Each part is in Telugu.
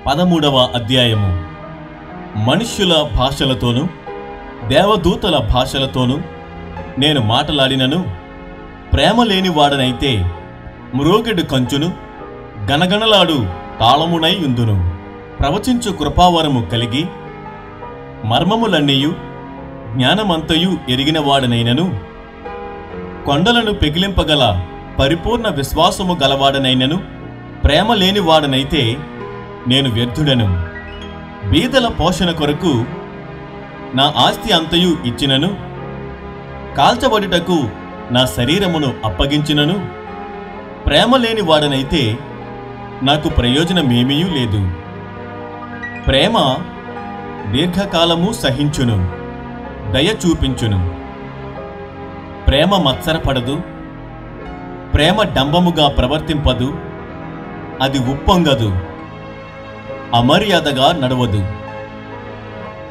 13వ అధ్యాయము. మనుష్యుల భాషలతోనూ దేవదూతల భాషలతోనూ నేను మాటలాడినను ప్రేమ లేనివాడనైతే మ్రోగెడు కంచును గనగనలాడు తాళమునై యుందును. ప్రవచించు కృపావరము కలిగి మర్మములన్నీయు జ్ఞానమంతయు ఎరిగినవాడనైనను కొండలను పెగిలింపగల పరిపూర్ణ విశ్వాసము గలవాడనైనను ప్రేమ లేనివాడనైతే నేను వ్యర్థుడను. బీదల పోషణ కొరకు నా ఆస్తి అంతయు ఇచ్చినను కాల్చబడుటకు నా శరీరమును అప్పగించినను ప్రేమ లేని వాడనైతే నాకు ప్రయోజనమేమీ లేదు. ప్రేమ దీర్ఘకాలము సహించును, దయ చూపించును. ప్రేమ మత్సరపడదు, ప్రేమ డంబముగా ప్రవర్తింపదు, అది ఉప్పొంగదు, అమర్యాదగా నడవదు,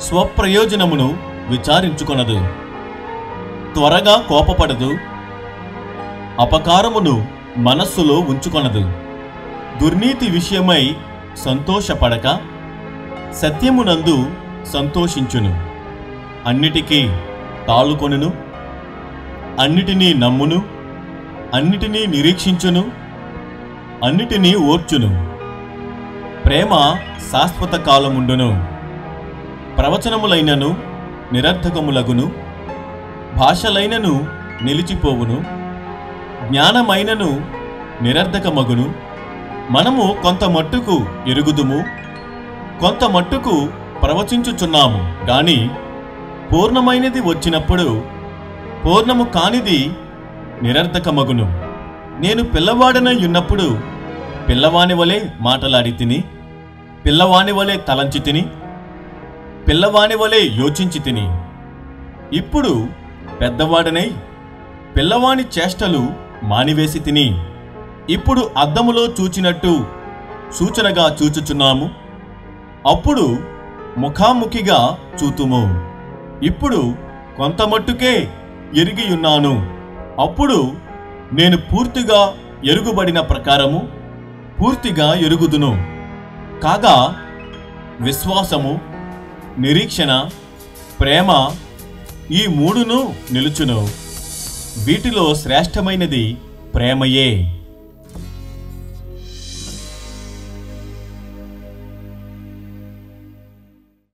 స్వప్రయోజనమును విచారించుకొనదు, త్వరగా కోపపడదు, అపకారమును మనస్సులో ఉంచుకొనదు. దుర్నీతి విషయమై సంతోషపడక సత్యమునందు సంతోషించును. అన్నిటికీ తాళుకొనును, అన్నిటినీ నమ్మును, అన్నిటినీ నిరీక్షించును, అన్నిటినీ ఓర్చును. ప్రేమ శాశ్వత కాలముండును. ప్రవచనములైనను నిరర్థకములగును, భాషలైనను నిలిచిపోవును, జ్ఞానమైనను నిరర్థకమగును. మనము కొంత మట్టుకు ఎరుగుదుము, కొంత మట్టుకు ప్రవచించుచున్నాము గాని పూర్ణమైనది వచ్చినప్పుడు పూర్ణము కానిది నిరర్థకమగును. నేను పిల్లవాడనై ఉన్నప్పుడు పిల్లవాని వలె మాటలాడి తిని, పిల్లవాని వలె తలంచి తిని, పిల్లవాని వలె యోచించి తిని. ఇప్పుడు పెద్దవాడనై పిల్లవాని చేష్టలు మానివేసి తిని. ఇప్పుడు అద్దములో చూచినట్టు సూచనగా చూచుచున్నాము, అప్పుడు ముఖాముఖిగా చూతుము. ఇప్పుడు కొంతమట్టుకే ఎరిగియున్నాను, అప్పుడు నేను పూర్తిగా ఎరుగుబడిన ప్రకారము పూర్తిగా ఎరుగుదును. కాగా విశ్వాసము, నిరీక్షణ, ప్రేమ ఈ మూడును నిలుచును. వీటిలో శ్రేష్టమైనది ప్రేమయే.